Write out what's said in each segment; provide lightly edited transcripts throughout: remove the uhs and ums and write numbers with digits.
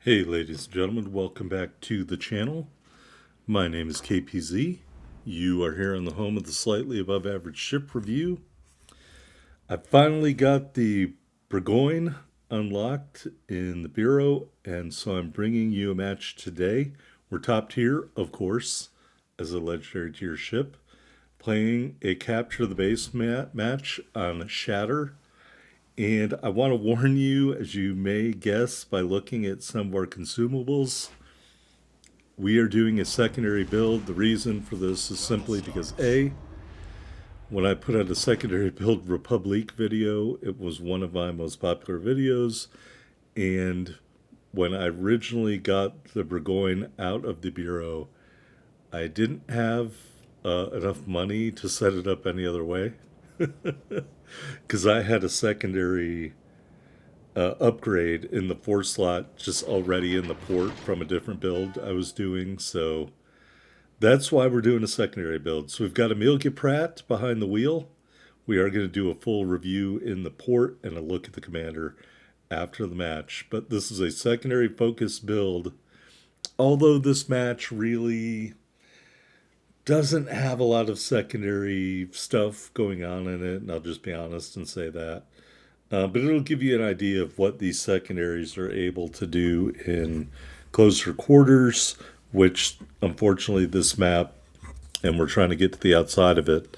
Hey ladies and gentlemen, welcome back to the channel. My name is KPZ. You are here on the home of the slightly above average ship review. I finally got the Bourgogne unlocked in the bureau, and so I'm bringing you a match today. We're top tier, of course, as a legendary tier ship, playing a capture the base match on Shatter. And I want to warn you, as you may guess by looking at some of our consumables, we are doing a secondary build. The reason for this is simply because A, when I put out a secondary build Republic video, it was one of my most popular videos. And when I originally got the Bourgogne out of the bureau, I didn't have enough money to set it up any other way. Because I had a secondary upgrade in the 4 slot just already in the port from a different build I was doing. So that's why we're doing a secondary build. So we've got Amelia Pratt behind the wheel. We are going to do a full review in the port and a look at the commander after the match. But this is a secondary focus build. Although this match really doesn't have a lot of secondary stuff going on in it, and I'll just be honest and say that. But it'll give you an idea of what these secondaries are able to do in closer quarters, which unfortunately this map, and we're trying to get to the outside of it,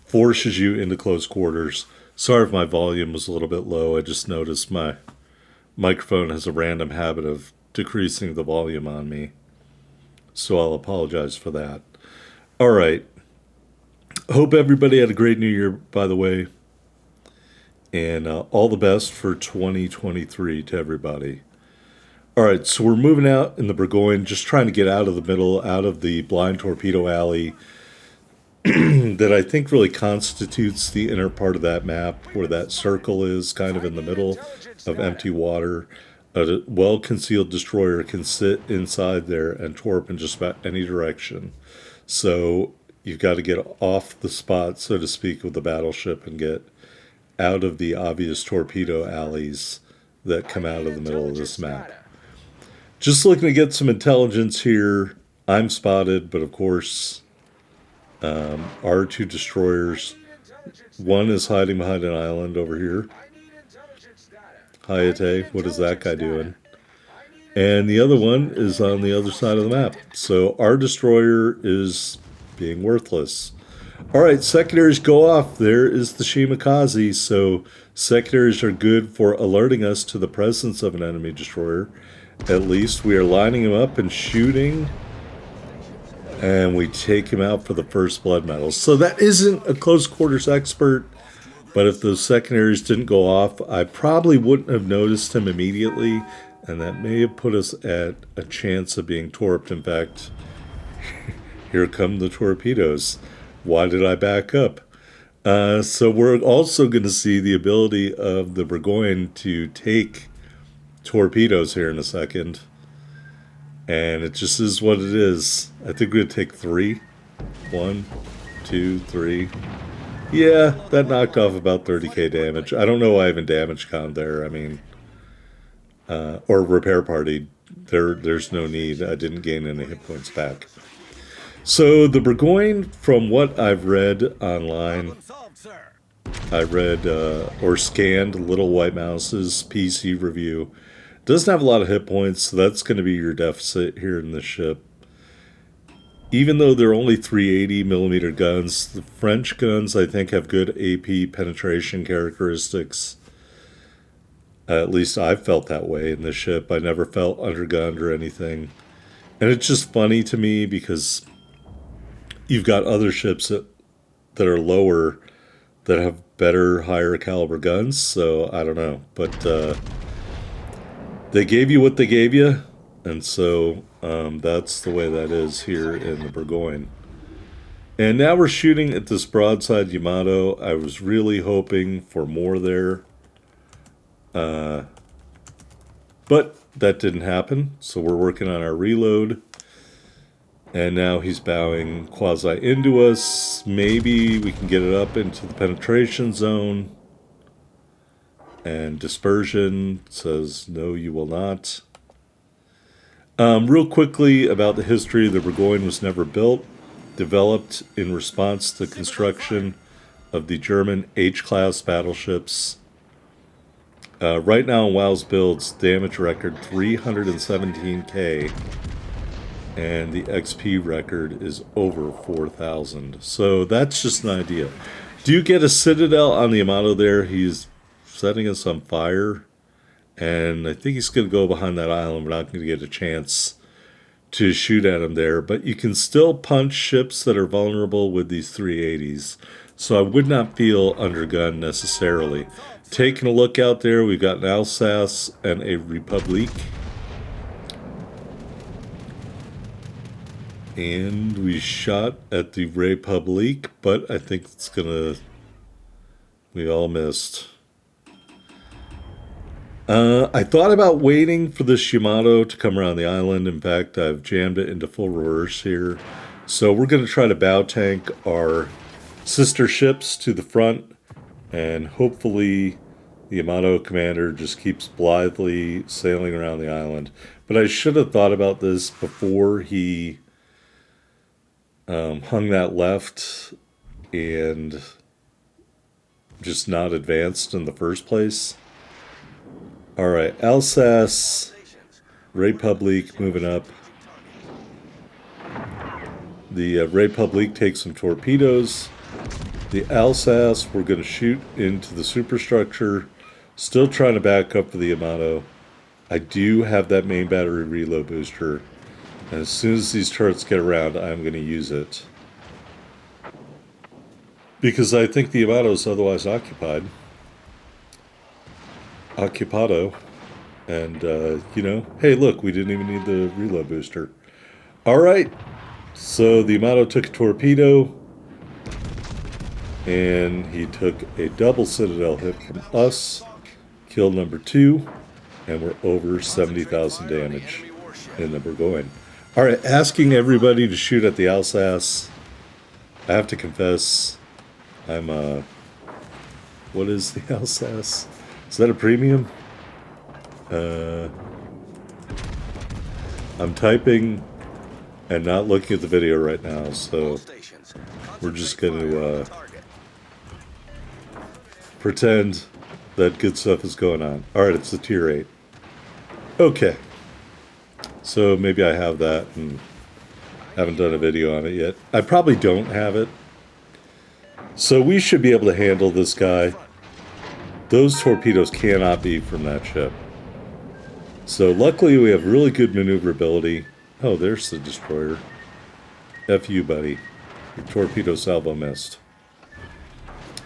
forces you into close quarters. Sorry if my volume was a little bit low. I just noticed my microphone has a random habit of decreasing the volume on me. So I'll apologize for that. All right. Hope everybody had a great new year, by the way. And all the best for 2023 to everybody. All right, so we're moving out in the Bourgogne, just trying to get out of the middle, out of the blind torpedo alley that I think really constitutes the inner part of that map, where that circle is kind of in the middle of empty water. A well-concealed destroyer can sit inside there and torp in just about any direction. So you've got to get off the spot, so to speak, with the battleship and get out of the obvious torpedo alleys that come out of the middle of this map. Just looking to get some intelligence here. I'm spotted, but of course, our two destroyers. One is hiding behind an island over here. Hayate, what is that guy doing? And the other one is on the other side of the map. So our destroyer is being worthless. All right, secondaries go off. There is the Shimakaze. So secondaries are good for alerting us to the presence of an enemy destroyer. At least we are lining him up and shooting. And we take him out for the first blood medal. So that isn't a close quarters expert. But if those secondaries didn't go off, I probably wouldn't have noticed him immediately. And that may have put us at a chance of being torped. In fact, here come the torpedoes. Why did I back up? So we're also going to see the ability of the Bourgogne to take torpedoes here in a second. And it just is what it is. I think we're going to take 3. 1, 2, 3. Yeah, that knocked off about 30k damage. I don't know why I even damage count there. I mean, or repair party. There's no need. I didn't gain any hit points back. So the Bourgogne, from what I've read online, I read or scanned Little White Mouse's PC review, doesn't have a lot of hit points, so that's going to be your deficit here in this ship. Even though they're only 380 millimeter guns, the French guns I think have good AP penetration characteristics. At least I've felt that way in this ship. I never felt undergunned or anything. And it's just funny to me because you've got other ships that are lower that have better, higher caliber guns. So I don't know. But they gave you what they gave you. And so that's the way that is here in the Bourgogne. And now we're shooting at this broadside Yamato. I was really hoping for more there. But that didn't happen. So we're working on our reload. And now he's bowing quasi into us. Maybe we can get it up into the penetration zone. And dispersion says, no, you will not. Real quickly about the history, the Bourgogne was never built, developed in response to construction of the German H-class battleships. Right now in WoW's builds, damage record 317k, and the XP record is over 4,000. So that's just an idea. Do you get a Citadel on the Yamato there? He's setting us on fire, and I think he's going to go behind that island. We're not going to get a chance to shoot at him there, but you can still punch ships that are vulnerable with these 380s. So I would not feel undergunned necessarily. Taking a look out there, we've got an Alsace and a Republique. And we shot at the Republique, but I think it's gonna... We all missed. I thought about waiting for this Yamato to come around the island. In fact, I've jammed it into full reverse here. So we're going to try to bow tank our sister ships to the front, and hopefully the Yamato commander just keeps blithely sailing around the island. But I should have thought about this before he hung that left and just not advanced in the first place. All right, Alsace, Republique moving up. The Republique takes some torpedoes. The Alsace, we're going to shoot into the superstructure. Still trying to back up for the Yamato. I do have that main battery reload booster. And as soon as these turrets get around, I'm going to use it. Because I think the Yamato is otherwise occupied. Occupado, and you know, hey, look, we didn't even need the reload booster. All right, so the Yamato took a torpedo, and he took a double Citadel hit from us, killed number 2, and we're over 70,000 damage in the Bourgogne. All right, asking everybody to shoot at the Alsace. I have to confess, I'm what is the Alsace? Is that a premium? I'm typing and not looking at the video right now, so we're just going to pretend that good stuff is going on. Alright, it's the tier 8. Okay. So maybe I have that and haven't done a video on it yet. I probably don't have it. So we should be able to handle this guy. Those torpedoes cannot be from that ship. So luckily we have really good maneuverability. Oh, there's the destroyer. F you, buddy. Your torpedo salvo missed.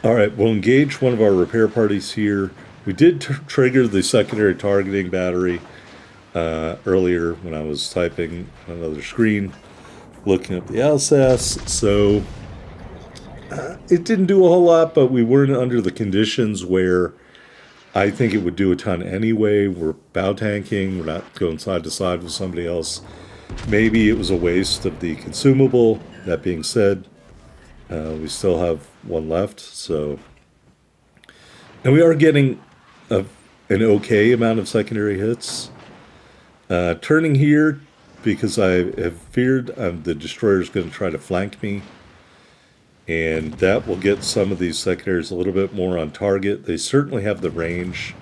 Alright, we'll engage one of our repair parties here. We did trigger the secondary targeting battery earlier when I was typing on another screen, looking at the Alsace. So it didn't do a whole lot, but we weren't under the conditions where I think it would do a ton anyway. We're bow tanking. We're not going side to side with somebody else. Maybe it was a waste of the consumable. That being said, we still have one left. So, and we are getting an okay amount of secondary hits. Turning here because I have feared the destroyer is going to try to flank me. And that will get some of these secondaries a little bit more on target. They certainly have the range.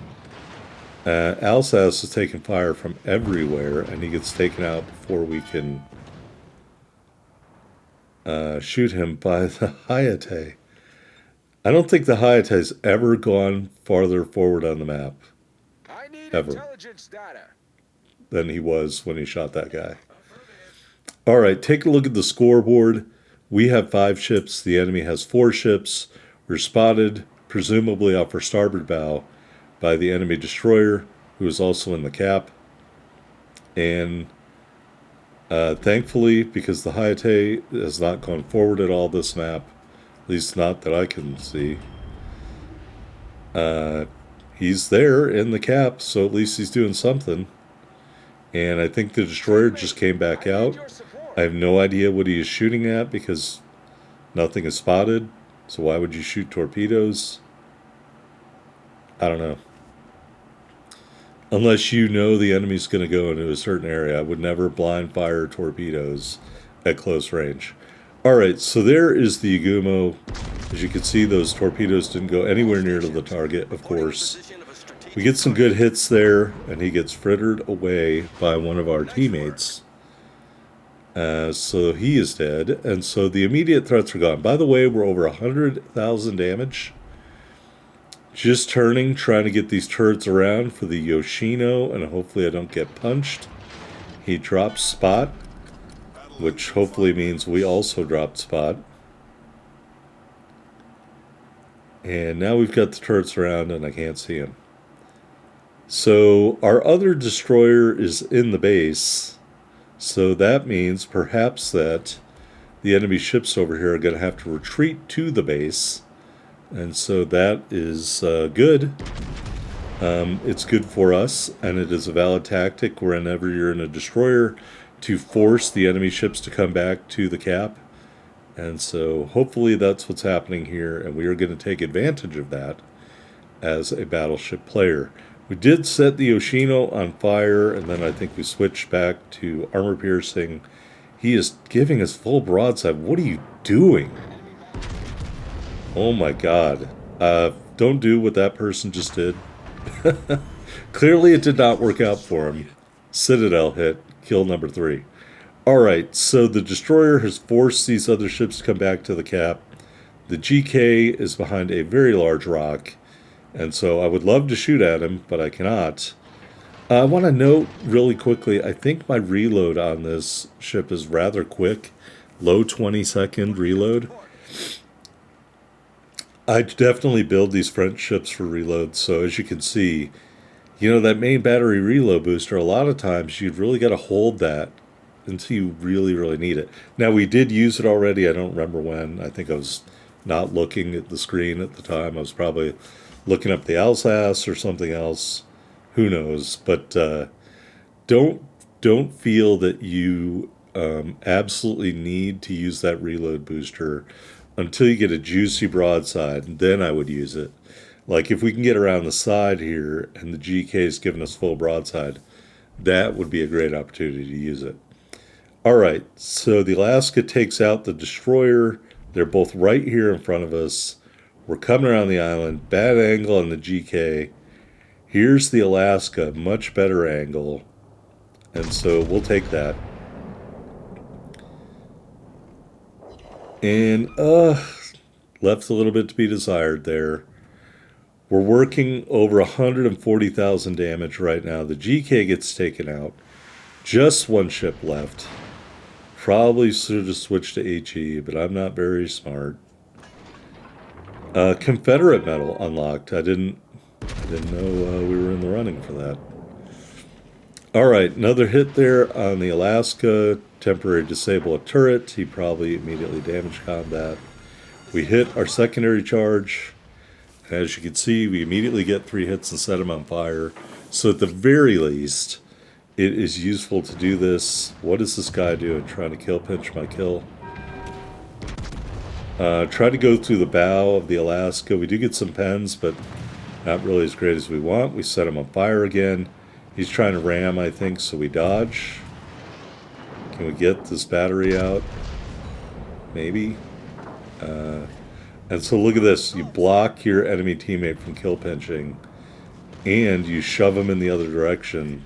Alsace is taking fire from everywhere, and he gets taken out before we can shoot him by the Hayate. I don't think the Hayate's ever gone farther forward on the map. Ever. Intelligence data. Than he was when he shot that guy. Alright, take a look at the scoreboard. We have 5 ships. The enemy has 4 ships. We're spotted, presumably off our starboard bow, by the enemy destroyer, who is also in the cap. And thankfully, because the Hayate has not gone forward at all this map, at least not that I can see, he's there in the cap, so at least he's doing something. And I think the destroyer just came back out. I have no idea what he is shooting at because nothing is spotted. So why would you shoot torpedoes? I don't know. Unless you know the enemy's going to go into a certain area. I would never blind fire torpedoes at close range. All right, so there is the Yagumo. As you can see, those torpedoes didn't go anywhere near to the target, of course. We get some good hits there, and he gets frittered away by one of our teammates. So he is dead, and so the immediate threats are gone. By the way, we're over 100,000 damage. Just turning, trying to get these turrets around for the Yoshino, and hopefully I don't get punched. He drops spot, which hopefully means we also dropped spot. And now we've got the turrets around, and I can't see him. So our other destroyer is in the base, so that means perhaps that the enemy ships over here are going to have to retreat to the base. And so that is good. It's good for us, and it is a valid tactic whenever you're in a destroyer to force the enemy ships to come back to the cap. And so hopefully that's what's happening here, and we are going to take advantage of that as a battleship player. We did set the Yoshino on fire, and then I think we switched back to armor piercing. He is giving us full broadside. What are you doing? Oh my god. Don't do what that person just did. Clearly it did not work out for him. Citadel hit. Kill number 3. Alright, so the destroyer has forced these other ships to come back to the cap. The GK is behind a very large rock. And so I would love to shoot at him, but I cannot. I want to note really quickly, I think my reload on this ship is rather quick. Low 20-second reload. I definitely build these French ships for reload, so as you can see, that main battery reload booster, a lot of times you've really got to hold that until you really, really need it. Now, we did use it already. I don't remember when. I think I was not looking at the screen at the time. I was probably looking up the Alsace or something else. Who knows? But don't feel that you absolutely need to use that reload booster until you get a juicy broadside. Then I would use it. Like if we can get around the side here and the GK is giving us full broadside, that would be a great opportunity to use it. All right, so the Alaska takes out the destroyer. They're both right here in front of us. We're coming around the island. Bad angle on the GK. Here's the Alaska, much better angle. And so we'll take that. And left a little bit to be desired there. We're working over 140,000 damage right now. The GK gets taken out. Just one ship left. Probably should have switched to HE, but I'm not very smart. Confederate medal unlocked. I didn't know we were in the running for that. All right, another hit there on the Alaska. Temporary disable a turret. He probably immediately damaged combat. We hit our secondary charge. As you can see, we immediately get 3 hits and set him on fire. So at the very least, it is useful to do this. What is this guy doing? Trying to kill pinch my kill. Try to go through the bow of the Alaska. We do get some pens, but not really as great as we want. We set him on fire again. He's trying to ram, I think, so we dodge. Can we get this battery out? Maybe. And so look at this. You block your enemy teammate from kill pinching, and you shove him in the other direction.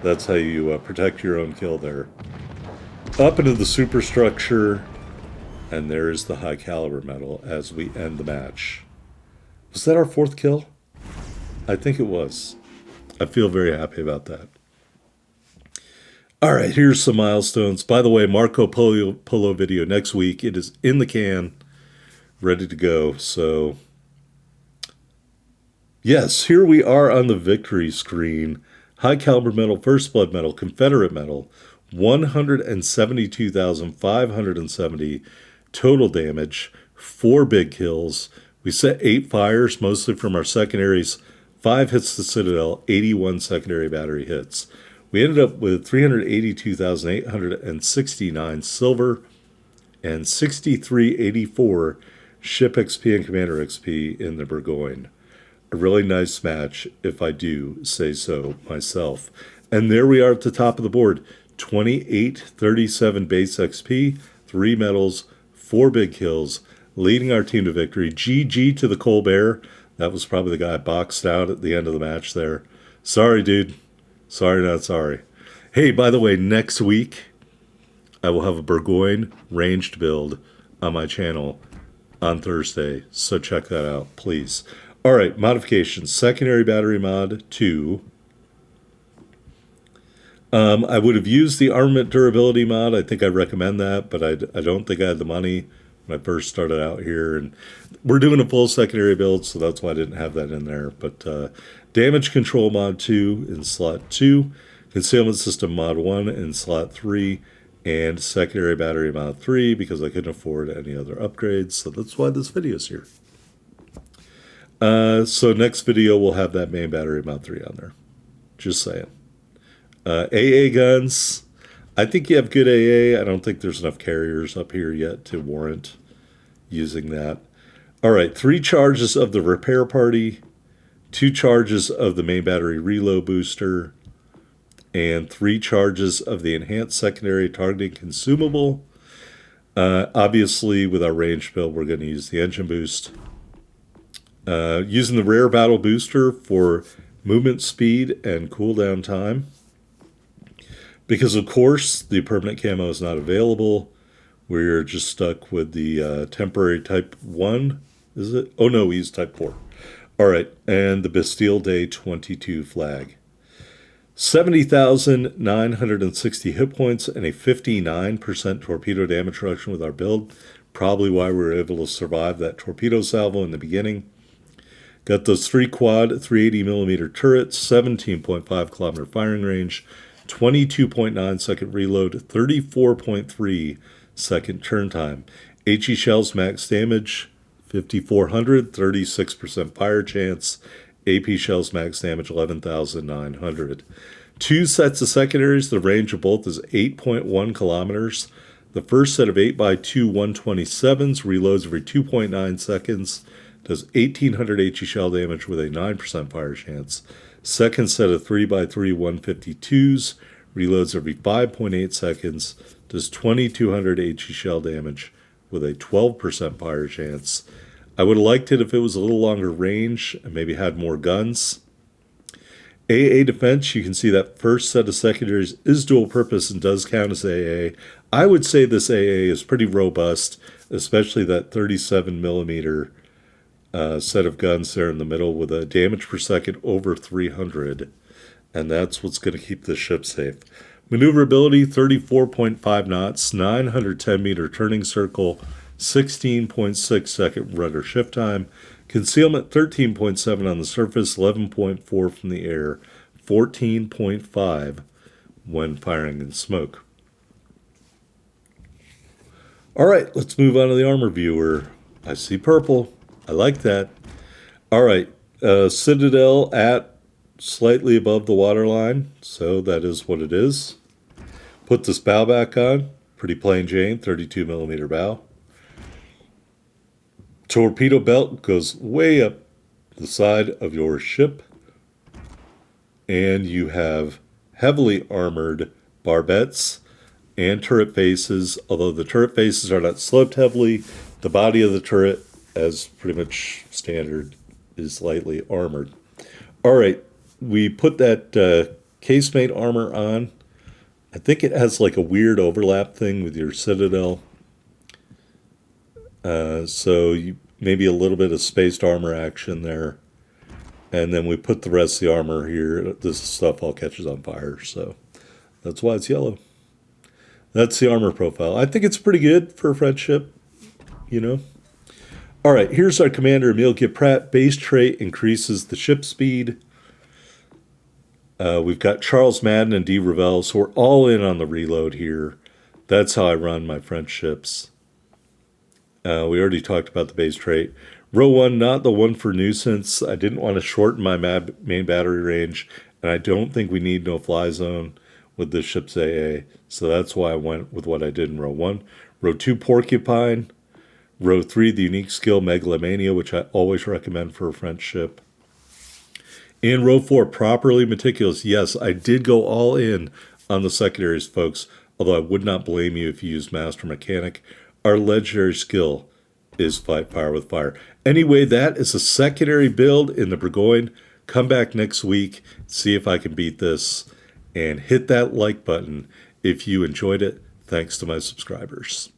That's how you protect your own kill there. Up into the superstructure, and there is the high caliber medal as we end the match. Was that our 4th kill? I think it was. I feel very happy about that. All right, here's some milestones. By the way, Marco Polo video next week. It is in the can, ready to go. So, yes, here we are on the victory screen. High caliber medal, first blood medal, Confederate medal, 172,570 total damage, 4 big kills. We set 8 fires, mostly from our secondaries, 5 hits to Citadel, 81 secondary battery hits. We ended up with 382,869 silver and 6,384 ship XP and commander XP in the Bourgogne. a really nice match, if I do say so myself. And there we are at the top of the board. 2837 base XP, 3 medals, 4 big kills, leading our team to victory. GG to the Colbert. That was probably the guy boxed out at the end of the match there. Sorry, dude. Sorry, not sorry. Hey, by the way, next week, I will have a Bourgogne ranged build on my channel on Thursday, so check that out, please. All right, modifications. Secondary battery mod 2. I would have used the armament durability mod. I think I recommend that, but I don't think I had the money when I first started out here. And we're doing a full secondary build, so that's why I didn't have that in there. But damage control mod 2 in slot 2. Concealment system mod 1 in slot 3. And secondary battery mod 3 because I couldn't afford any other upgrades. So that's why this video is here. So next video we'll have that main battery mod 3 on there. Just saying. AA guns. I think you have good AA. I don't think there's enough carriers up here yet to warrant using that. All right, 3 charges of the repair party, 2 charges of the main battery reload booster, and 3 charges of the enhanced secondary targeting consumable. Obviously, with our range build, we're going to use the engine boost. Using the rare battle booster for movement speed and cooldown time. Because, of course, the permanent camo is not available. We're just stuck with the temporary type 1. Is it? Oh, no, we use type 4. All right, and the Bastille Day 22 flag. 70,960 hit points and a 59% torpedo damage reduction with our build. Probably why we were able to survive that torpedo salvo in the beginning. Got those 3 quad 380mm turrets, 17.5 kilometer firing range, 22.9 second reload, 34.3 second turn time. HE shells max damage, 5,400, 36% fire chance. AP shells max damage, 11,900. 2 sets of secondaries. The range of both is 8.1 kilometers. The first set of 8x2 127s reloads every 2.9 seconds. Does 1,800 HE shell damage with a 9% fire chance. Second set of 3x3 152s reloads every 5.8 seconds. Does 2,200 HE shell damage with a 12% fire chance. I would have liked it if it was a little longer range and maybe had more guns. AA defense, you can see that first set of secondaries is dual purpose and does count as AA. I would say this AA is pretty robust, especially that 37mm set of guns there in the middle with a damage per second over 300. And that's what's going to keep this ship safe. Maneuverability, 34.5 knots, 910 meter turning circle, 16.6 second rudder shift time. Concealment, 13.7 on the surface, 11.4 from the air, 14.5 when firing in smoke. All right, let's move on to the armor viewer. I see purple. I like that. All right, Citadel at slightly above the waterline, so that is what it is. Put this bow back on. Pretty plain Jane, 32mm bow. Torpedo belt goes way up the side of your ship. And you have heavily armored barbettes and turret faces. Although the turret faces are not sloped heavily, the body of the turret, as pretty much standard, is lightly armored. All right, we put that casemate armor on. I think it has like a weird overlap thing with your Citadel. So you maybe a little bit of spaced armor action there. And then we put the rest of the armor here. This stuff all catches on fire, so that's why it's yellow. That's the armor profile. I think it's pretty good for a French ship, you know. All right, here's our commander, Emile Pratt. Base trait increases the ship speed. We've got Charles Madden and D. Ravel, so we're all in on the reload here. That's how I run my French ships. We already talked about the base trait. Row 1, not the one for nuisance. I didn't want to shorten my main battery range, and I don't think we need no fly zone with this ship's AA, so that's why I went with what I did in row 1. Row 2, Porcupine. Row 3, the unique skill Megalomania, which I always recommend for a French ship. And row 4, properly meticulous. Yes, I did go all in on the secondaries, folks, although I would not blame you if you use Master Mechanic. Our legendary skill is Fight Fire with Fire. Anyway, that is a secondary build in the Bourgogne. Come back next week, see if I can beat this, and hit that like button if you enjoyed it. Thanks to my subscribers.